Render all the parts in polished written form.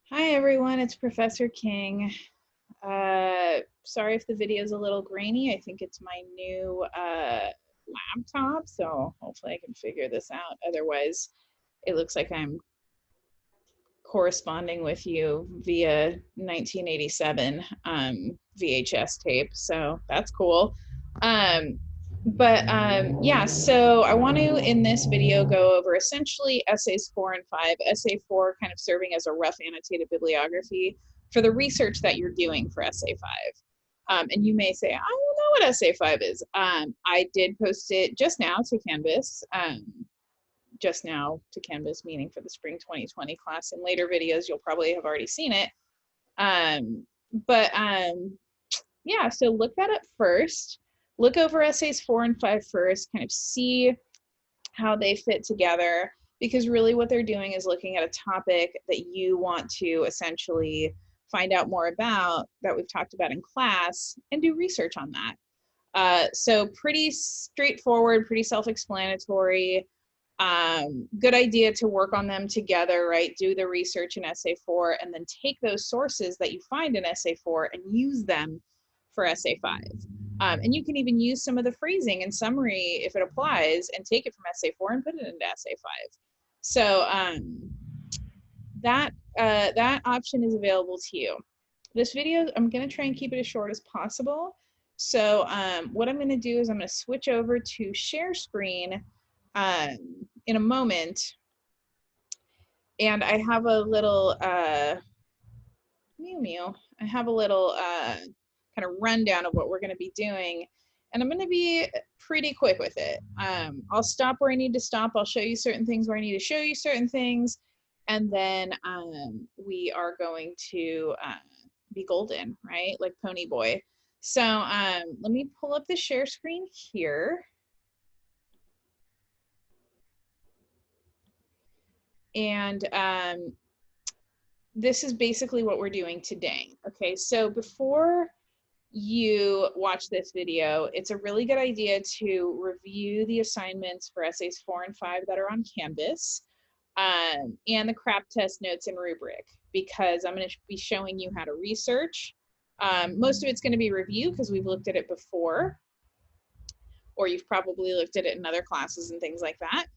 Hi everyone, it's Professor King. Sorry if the video is a little grainy. I think it's my new laptop, so hopefully I can figure this out. Otherwise, it looks like I'm corresponding with you via 1987 VHS tape, so that's cool. Yeah, so I want to, in this video, go over essentially essays 4 and 5. Essay 4 kind of serving as a rough annotated bibliography for the research that you're doing for essay 5. And you may say, I don't know what essay 5 is. I did post it just now to Canvas. Just now to Canvas, meaning for the spring 2020 class. In later videos, you'll probably have already seen it. Yeah, so look that up first. Look over essays 4 and 5 first, kind of see how they fit together, because really what they're doing is looking at a topic that you want to essentially find out more about that we've talked about in class and do research on that. So pretty straightforward, pretty self-explanatory. Good idea to work on them together, right? Do the research in essay 4 and then take those sources that you find in essay 4 and use them for essay 5. And you can even use some of the phrasing and summary if it applies and take it from essay 4 and put it into essay 5. So that option is available to you. This video, I'm going to try and keep it as short as possible. So what I'm going to do is I'm going to switch over to share screen in a moment. And I have a little, I have a little kind of rundown of what we're going to be doing. And I'm going to be pretty quick with it. I'll stop where I need to stop. I'll show you certain things where I need to show you certain things. And then we are going to be golden, right? Like Pony Boy. So let me pull up the share screen here. And this is basically what we're doing today. Okay, so before you watch this video, it's a really good idea to review the assignments for essays 4 and 5 that are on Canvas, and the crap test notes and rubric, because I'm going to be showing you how to research. Most of it's going to be review because we've looked at it before, or you've probably looked at it in other classes and things like that.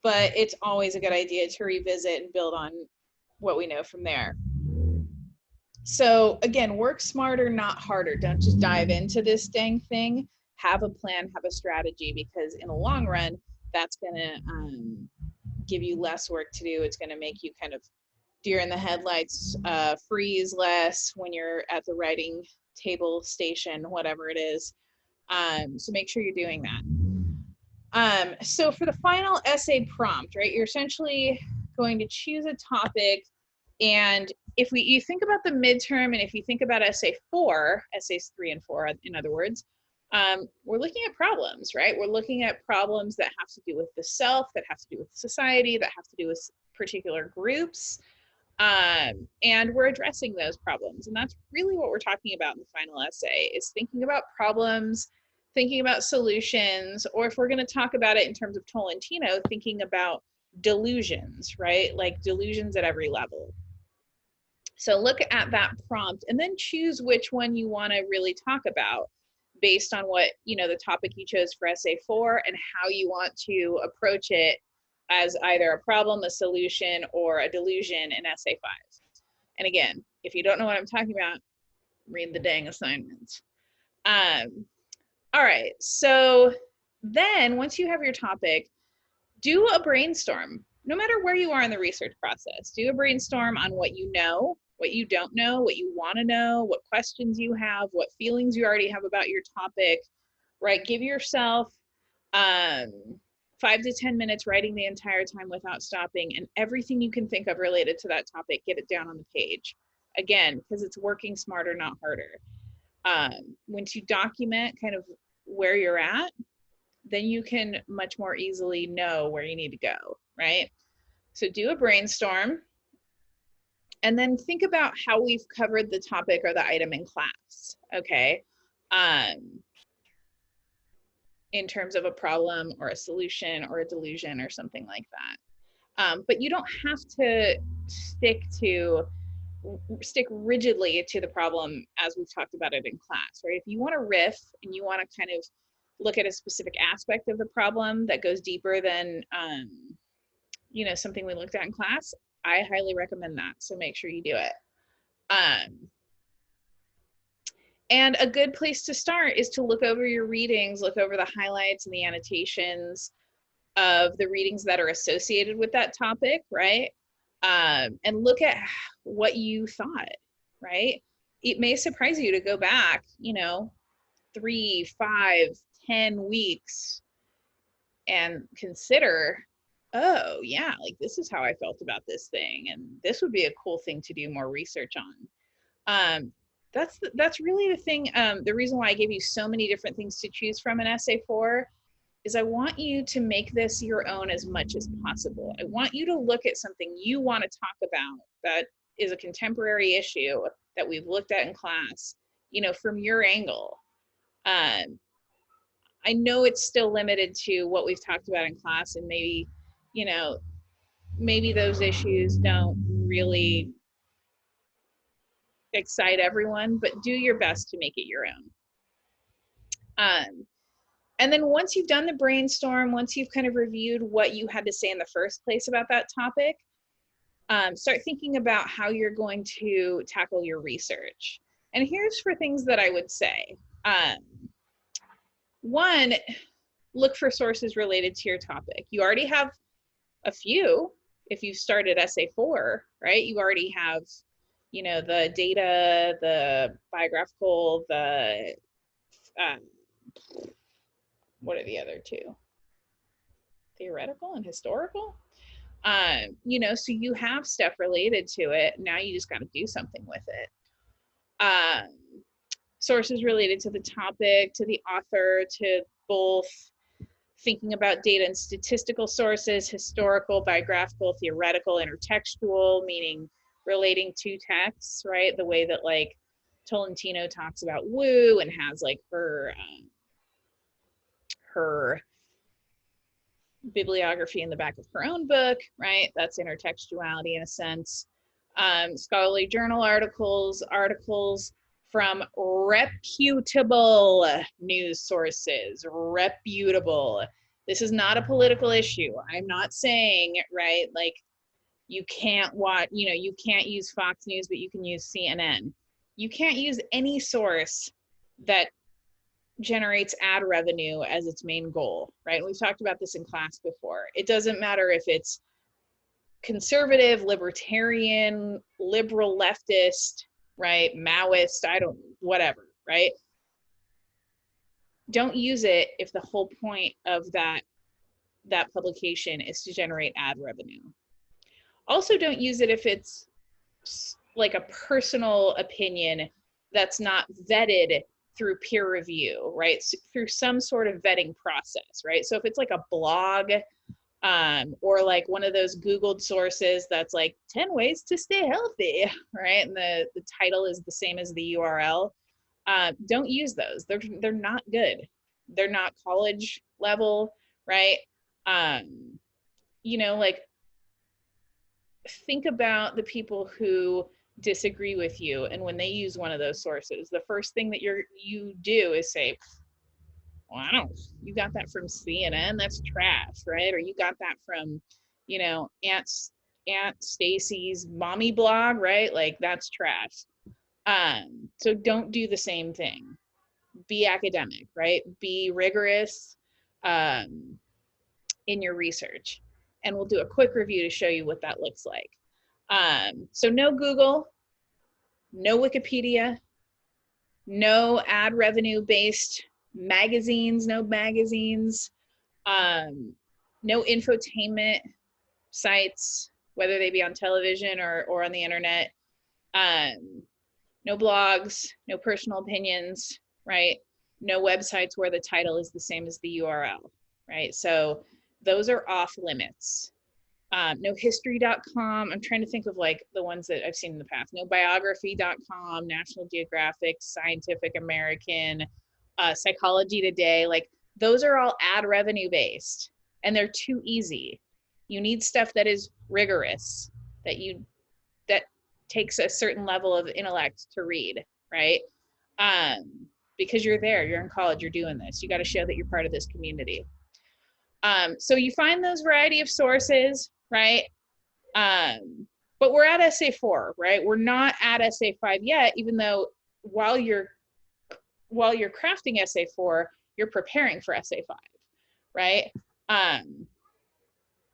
But it's always a good idea to revisit and build on what we know from there. So again, work smarter, not harder. Don't just dive into this dang thing. Have a plan, have a strategy, because in the long run, that's going to give you less work to do. It's going to make you kind of deer in the headlights, freeze less when you're at the writing table station, whatever it is. So make sure you're doing that. So for the final essay prompt, right, you're essentially going to choose a topic. And if you think about the midterm, and if you think about essay 4, essays 3 and 4, in other words, we're looking at problems, right? We're looking at problems that have to do with the self, that have to do with society, that have to do with particular groups. And we're addressing those problems. And that's really what we're talking about in the final essay, is thinking about problems, thinking about solutions, or if we're going to talk about it in terms of Tolentino, thinking about delusions, right? Like delusions at every level. So look at that prompt and then choose which one you want to really talk about based on what, the topic you chose for essay 4 and how you want to approach it as either a problem, a solution, or a delusion in essay 5. And again, if you don't know what I'm talking about, read the dang assignments. All right, so then once you have your topic, do a brainstorm. No matter where you are in the research process, do a brainstorm on what you know, what you don't know, what you want to know, what questions you have, what feelings you already have about your topic, right? Give yourself 5 to 10 minutes writing the entire time without stopping, and everything you can think of related to that topic, get it down on the page. Again, because it's working smarter, not harder. Once you document kind of where you're at, then you can much more easily know where you need to go, right? So do a brainstorm, and then think about how we've covered the topic or the item in class, okay? In terms of a problem or a solution or a delusion or something like that. But you don't have to stick to stick rigidly to the problem as we've talked about it in class, right? If you want to riff and you want to kind of look at a specific aspect of the problem that goes deeper than, you know, something we looked at in class, I highly recommend that. So make sure you do it. And a good place to start is to look over your readings, look over the highlights and the annotations of the readings that are associated with that topic, right? And look at what you thought, right? It may surprise you to go back, you know, 3, 5, 10 weeks and consider, oh yeah, like this is how I felt about this thing, and this would be a cool thing to do more research on. That's really the thing. The reason why I gave you so many different things to choose from in essay 4 is I want you to make this your own as much as possible. I want you to look at something you want to talk about that is a contemporary issue that we've looked at in class, you know, from your angle. I know it's still limited to what we've talked about in class, and maybe, you know, maybe those issues don't really excite everyone, but do your best to make it your own. And then once you've done the brainstorm, once you've kind of reviewed what you had to say in the first place about that topic, start thinking about how you're going to tackle your research. And here's for things that I would say. One, look for sources related to your topic. You already have a few if you've started essay 4, right? You already have, you know, the data, the biographical, the, what are the other two? Theoretical and historical? You know, so you have stuff related to it. Now you just got to do something with it. Sources related to the topic, to the author, to both thinking about data and statistical sources, historical, biographical, theoretical, intertextual, meaning relating to texts, right? The way that like Tolentino talks about woo and has like her bibliography in the back of her own book, right? That's intertextuality in a sense. Scholarly journal articles, articles from reputable news sources, reputable. This is not a political issue. I'm not saying, right, like you can't watch, you know, you can't use Fox News, but you can use CNN. You can't use any source that generates ad revenue as its main goal, right? We've talked about this in class before. It doesn't matter if it's conservative, libertarian, liberal, leftist, right? Maoist, whatever, right? Don't use it if the whole point of that publication is to generate ad revenue. Also, don't use it if it's like a personal opinion that's not vetted through peer review, right? So through some sort of vetting process, right? So if it's like a blog, or like one of those Googled sources that's like 10 ways to stay healthy, right? And the title is the same as the URL. Don't use those. They're not good. They're not college level, right? You know, like think about the people who disagree with you, and when they use one of those sources, the first thing that you do is say, well, you got that from CNN, that's trash, right? Or you got that from, you know, Aunt Stacy's mommy blog, right? Like that's trash. So don't do the same thing. Be academic, right? Be rigorous in your research. And we'll do a quick review to show you what that looks like. So no Google, no Wikipedia, no ad revenue based magazines, no magazines, no infotainment sites, whether they be on television or on the internet, no blogs, no personal opinions, right? No websites where the title is the same as the URL, right? So those are off limits. No history.com. I'm trying to think of like the ones that I've seen in the past. No biography.com, National Geographic, Scientific American, Psychology Today. Like those are all ad revenue based and they're too easy. You need stuff that is rigorous, that takes a certain level of intellect to read, right? Because you're there, you're in college, you're doing this. You got to show that you're part of this community. So you find those variety of sources, right? But we're at essay 4, right? We're not at essay 5 yet, even though while you're crafting essay 4, you're preparing for essay 5, right?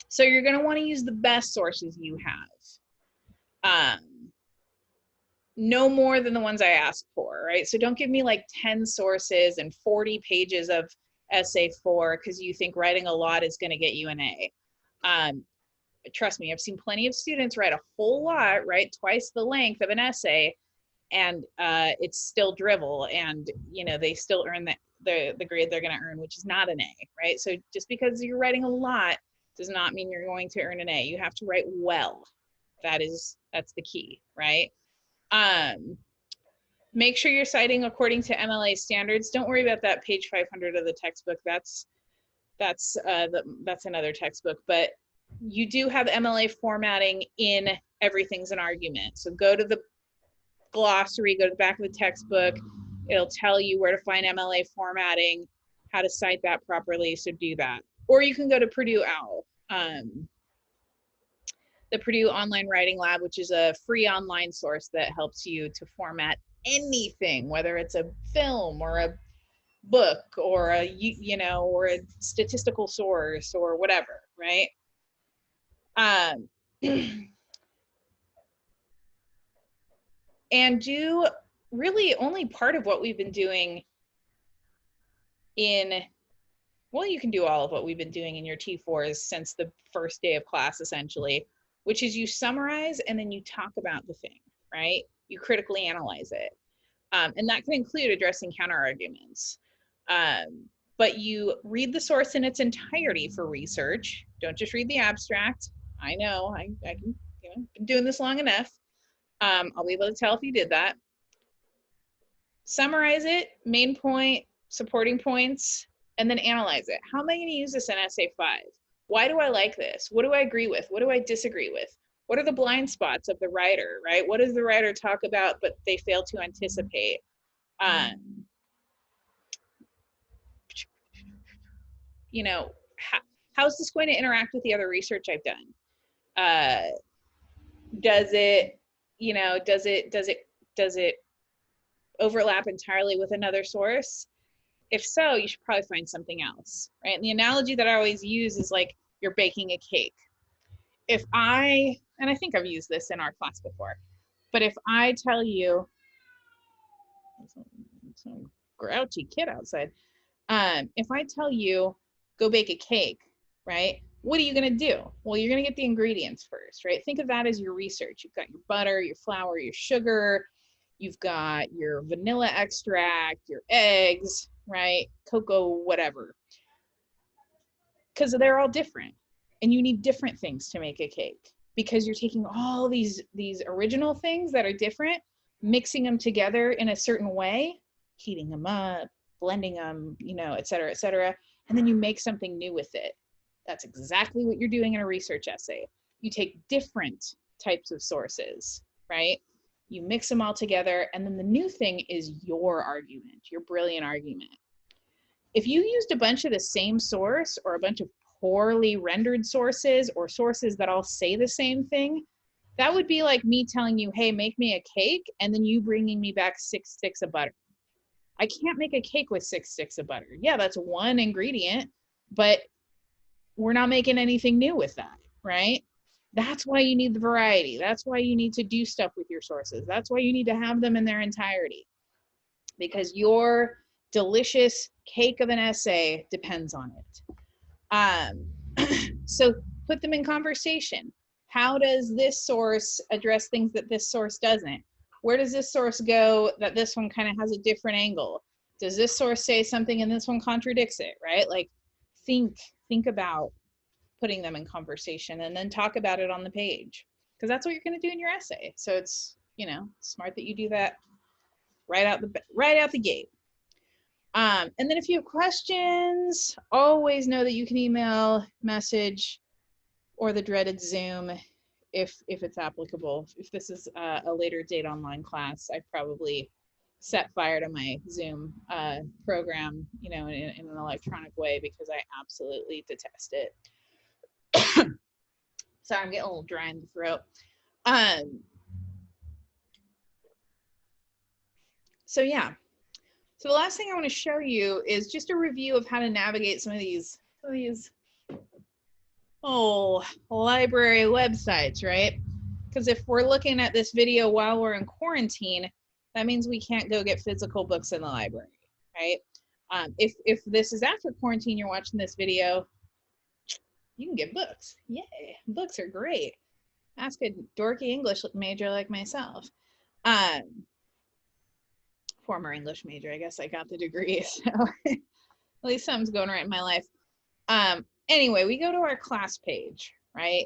So you're going to want to use the best sources you have. No more than the ones I asked for, right? So don't give me like 10 sources and 40 pages of essay 4 because you think writing a lot is going to get you an A. Trust me, I've seen plenty of students write a whole lot, right? Twice the length of an essay, and it's still drivel, and you know, they still earn the grade they're going to earn, which is not an A, right? So just because you're writing a lot does not mean you're going to earn an A. You have to write well. That's the key, right? Make sure you're citing according to MLA standards. Don't worry about that page 500 of the textbook. That's another textbook, but you do have MLA formatting in Everything's an Argument. So go to the glossary, go to the back of the textbook. It'll tell you where to find MLA formatting, how to cite that properly, so do that. Or you can go to Purdue OWL, the Purdue Online Writing Lab, which is a free online source that helps you to format anything, whether it's a film or a book or or a statistical source or whatever, right? And do really only part of what we've been doing well, you can do all of what we've been doing in your T4s since the first day of class, essentially, which is you summarize and then you talk about the thing, right? You critically analyze it. And that can include addressing counterarguments. But you read the source in its entirety for research. Don't just read the abstract. I know, I can, been doing this long enough. I'll be able to tell if you did that. Summarize it, main point, supporting points, and then analyze it. How am I going to use this in essay 5? Why do I like this? What do I agree with? What do I disagree with? What are the blind spots of the writer, right? What does the writer talk about, but they fail to anticipate? How's this going to interact with the other research I've done? Does it overlap entirely with another source? If so, you should probably find something else, right? And the analogy that I always use is like you're baking a cake. And I think I've used this in our class before, but if I tell you, some grouchy kid outside, if I tell you, go bake a cake, right? What are you gonna do? Well, you're gonna get the ingredients first, right? Think of that as your research. You've got your butter, your flour, your sugar, you've got your vanilla extract, your eggs, right? Cocoa, whatever. Because they're all different. And you need different things to make a cake because you're taking all these original things that are different, mixing them together in a certain way, heating them up, blending them, et cetera, and then you make something new with it. That's exactly what you're doing in a research essay. You take different types of sources, right? You mix them all together, and then the new thing is your argument, your brilliant argument. If you used a bunch of the same source or a bunch of poorly rendered sources or sources that all say the same thing, that would be like me telling you, hey, make me a cake, and then you bringing me back 6 sticks of butter. I can't make a cake with 6 sticks of butter. Yeah, that's one ingredient, but we're not making anything new with that, right? That's why you need the variety. That's why you need to do stuff with your sources. That's why you need to have them in their entirety, because your delicious cake of an essay depends on it. So put them in conversation. How does this source address things that this source doesn't? Where does this source go that this one kind of has a different angle? Does this source say something and this one contradicts it, right? Like think about putting them in conversation and then talk about it on the page, because that's what you're going to do in your essay. So it's, smart that you do that right out the gate. And then if you have questions, always know that you can email, message, or the dreaded Zoom if it's applicable. If this is a later date online class, I've probably set fire to my Zoom program, you know, in an electronic way because I absolutely detest it. Sorry, I'm getting a little dry in the throat. So yeah. So the last thing I want to show you is just a review of how to navigate some of these library websites, right? Because if we're looking at this video while we're in quarantine, that means we can't go get physical books in the library, right? If this is after quarantine, you're watching this video, you can get books. Yay, books are great. Ask a dorky English major like myself. Former English major, I guess I got the degree, so at least something's going right in my life. Anyway, we go to our class page, right?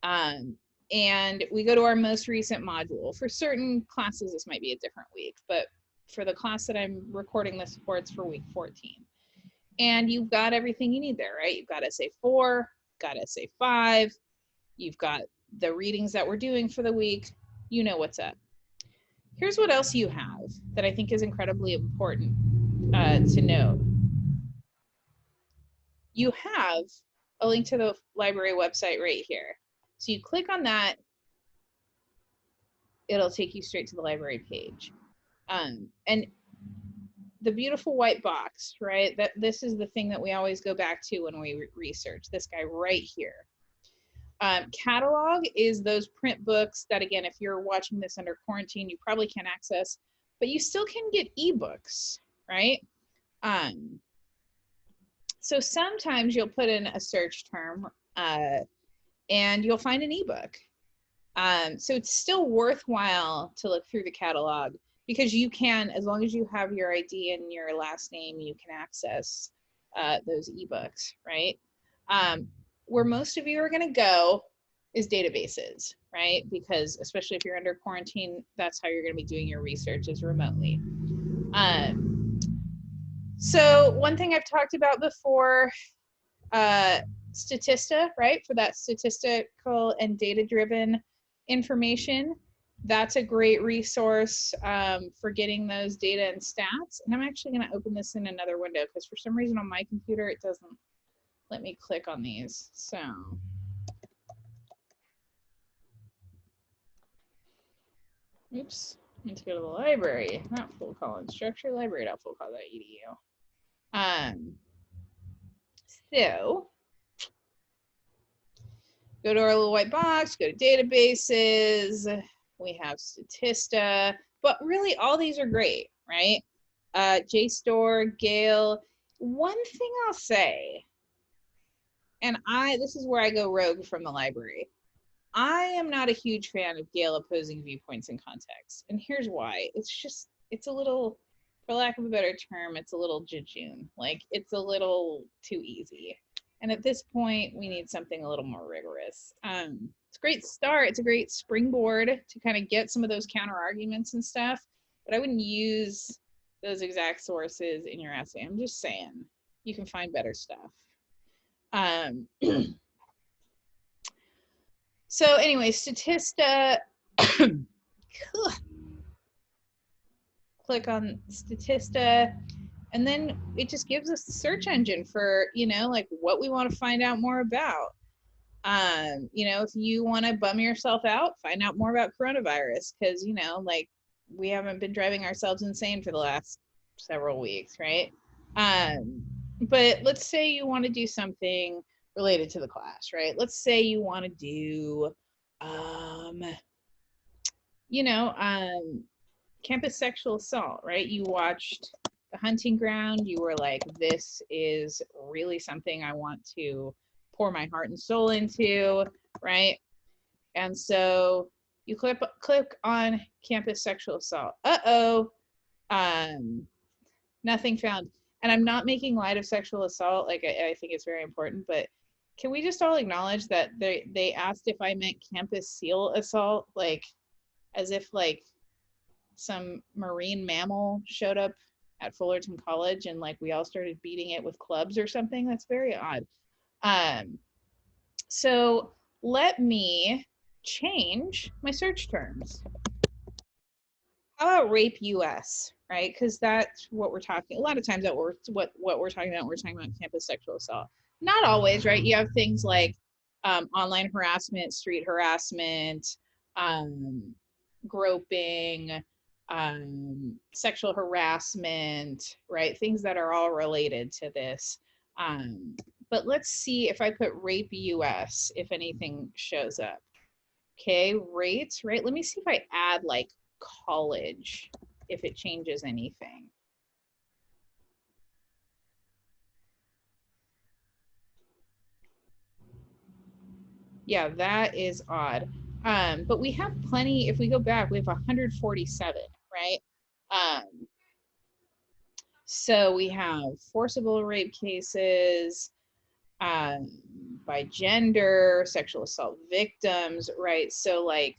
And we go to our most recent module. For certain classes, this might be a different week, but for the class that I'm recording this for, it's for week 14. And you've got everything you need there, right? You've got essay 4, got essay 5, you've got the readings that we're doing for the week. You know what's up. Here's what else you have that I think is incredibly important to note. You have a link to the library website right here. So you click on that, it'll take you straight to the library page. And the beautiful white box, right? That this is the thing that we always go back to when we research, this guy right here. Catalog is those print books that, again, if you're watching this under quarantine, you probably can't access, but you still can get ebooks, right? So sometimes you'll put in a search term and you'll find an ebook. So it's still worthwhile to look through the catalog because you can, as long as you have your ID and your last name, you can access those ebooks, right? Where most of you are going to go is databases, right? Because especially if you're under quarantine, that's how you're going to be doing your research is remotely. So one thing I've talked about before, Statista, right? For that statistical and data-driven information. That's a great resource for getting those data and stats. And I'm actually going to open this in another window because for some reason on my computer, it doesn't let me click on these. So oops, I need to go to the library, not full call instructor, library.fullcall.edu. So go to our little white box, go to databases, we have Statista, but really all these are great, right? JSTOR, Gale. One thing I'll say, and this is where I go rogue from the library. I am not a huge fan of Gale opposing viewpoints in context. And here's why. It's a little, for lack of a better term, it's a little jejune. Like, it's a little too easy. And at this point, we need something a little more rigorous. It's a great start. It's a great springboard to kind of get some of those counter arguments and stuff. But I wouldn't use those exact sources in your essay. I'm just saying, you can find better stuff. So anyway, Statista, click on Statista, and then it just gives us the search engine for, you know, like what we want to find out more about. You know, if you want to bum yourself out, find out more about coronavirus, because, you know, like we haven't been driving ourselves insane for the last several weeks, right? But let's say you want to do something related to the class, right? Let's say you want to do, you know, campus sexual assault, right? You watched The Hunting Ground. You were like, this is really something I want to pour my heart and soul into, right? And so you click on campus sexual assault. Nothing found. And I'm not making light of sexual assault. Like, I think it's very important, but can we just all acknowledge that they asked if I meant campus seal assault, like as if like some marine mammal showed up at Fullerton College and like we all started beating it with clubs or something? That's very odd. So let me change my search terms. How about rape US, right? Because that's what we're talking. A lot of times that what we're talking about. We're talking about campus sexual assault. Not always, right? You have things like online harassment, street harassment, um, groping, sexual harassment, right? Things that are all related to this. But let's see if I put rape US, if anything shows up. Okay, rates, right? Let me see if I add like college, if it changes anything. Yeah, that is odd. But we have plenty, if we go back, we have 147, right? Um, so we have forcible rape cases, um, by gender, sexual assault victims, right? So like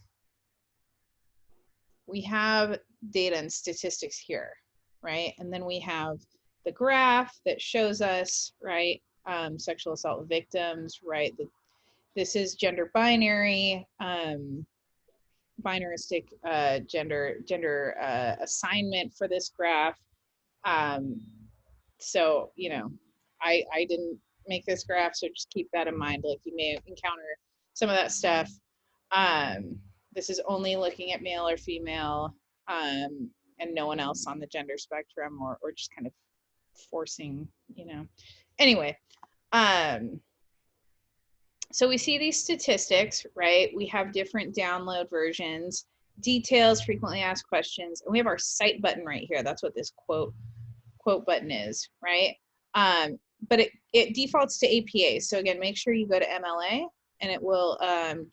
we have data and statistics here, right? And then we have the graph that shows us, right, sexual assault victims, right? This is gender binary, binaristic gender assignment for this graph. So, you know, I didn't make this graph, so just keep that in mind. Like you may encounter some of that stuff. Um, this is only looking at male or female, and no one else on the gender spectrum, or just kind of forcing, you know. Anyway, so we see these statistics, right? We have different download versions, details, frequently asked questions, and we have our cite button right here. That's what this quote button is, right? But it defaults to APA. So again, make sure you go to MLA and it will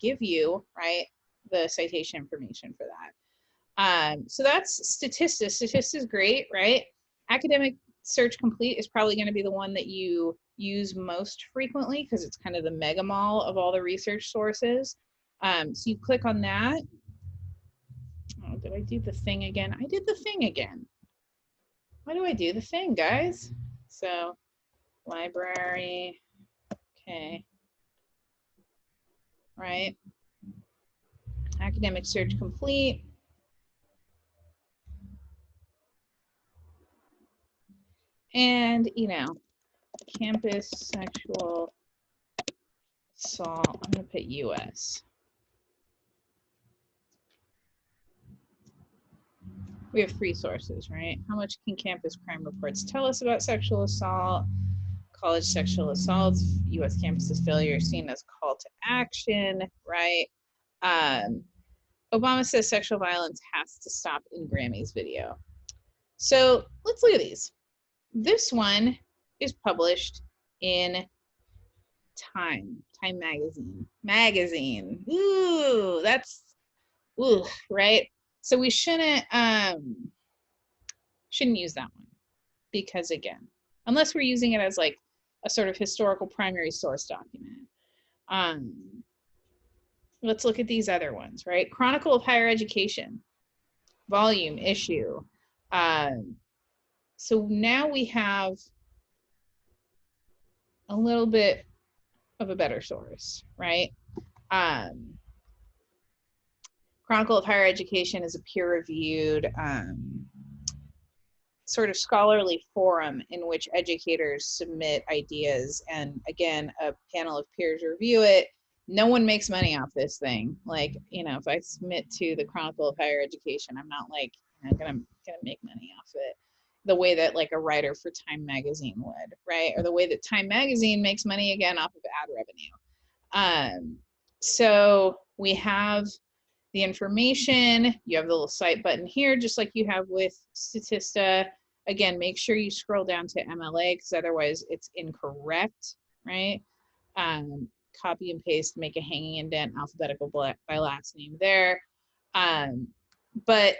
give you, right, the citation information for that. So that's Statista. Statista is great, right? Academic Search Complete is probably going to be the one that you use most frequently because it's kind of the mega mall of all the research sources. So you click on that. Oh, did I do the thing again? I did the thing again. Why do I do the thing, guys? So library, okay, right? Academic Search Complete. And, you know, campus sexual assault, I'm gonna put US. We have 3 sources, right? How much can campus crime reports tell us about sexual assault? College sexual assaults, US campuses failure seen as call to action, right? Obama says sexual violence has to stop in Grammy's video. So let's look at these. This one is published in Time magazine. Ooh, that's ooh, right? So we shouldn't use that one because again, unless we're using it as like a sort of historical primary source document. Let's look at these other ones, right? Chronicle of Higher Education, volume, issue. So now we have a little bit of a better source, right? Chronicle of Higher Education is a peer-reviewed sort of scholarly forum in which educators submit ideas, and again, a panel of peers review it. No one makes money off this thing. Like, you know, if I submit to the Chronicle of Higher Education, I'm not like, you know, gonna make money off it the way that like a writer for Time Magazine would, right? Or the way that Time Magazine makes money again off of ad revenue. So we have the information, you have the little cite button here, just like you have with Statista. Again, make sure you scroll down to MLA because otherwise it's incorrect, right? Copy and paste, make a hanging indent, alphabetical by last name there. But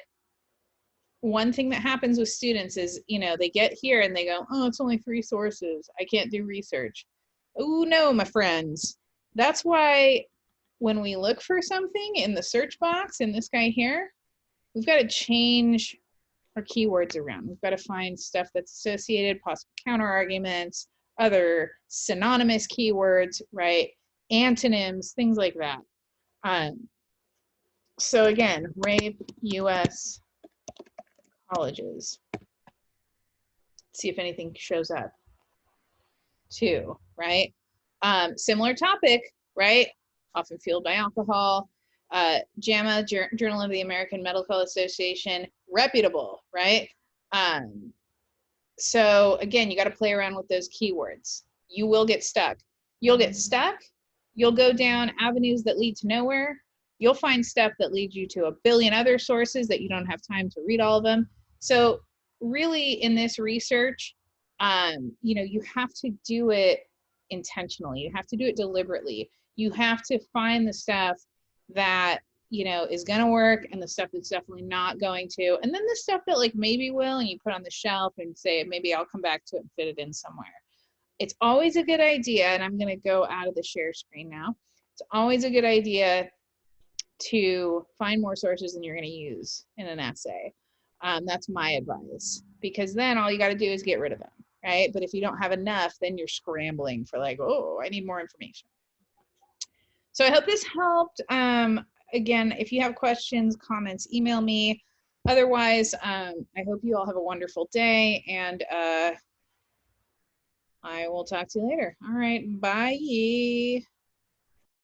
one thing that happens with students is, you know, they get here and they go, oh, it's only 3 sources. I can't do research. Oh, no, my friends. That's why when we look for something in the search box in this guy here, we've got to change our keywords around. We've got to find stuff that's associated, possible counter arguments, other synonymous keywords, right? Antonyms, things like that. So again, rape U.S. colleges. See if anything shows up. 2, right? Similar topic, right? Often fueled by alcohol. JAMA, Journal of the American Medical Association, reputable, right? So again, you got to play around with those keywords. You will get stuck. You'll get stuck. You'll go down avenues that lead to nowhere. You'll find stuff that leads you to a billion other sources that you don't have time to read all of them. So really in this research, you know, you have to do it intentionally. You have to do it deliberately. You have to find the stuff that, you know, is going to work and the stuff that's definitely not going to. And then the stuff that like maybe will, and you put on the shelf and say, maybe I'll come back to it and fit it in somewhere. It's always a good idea, and I'm going to go out of the share screen now. It's always a good idea to find more sources than you're going to use in an essay. That's my advice, because then all you got to do is get rid of them, right? But if you don't have enough, then you're scrambling for like, oh, I need more information. So I hope this helped. Again, if you have questions, comments, email me. Otherwise, I hope you all have a wonderful day, and I will talk to you later. All right, bye.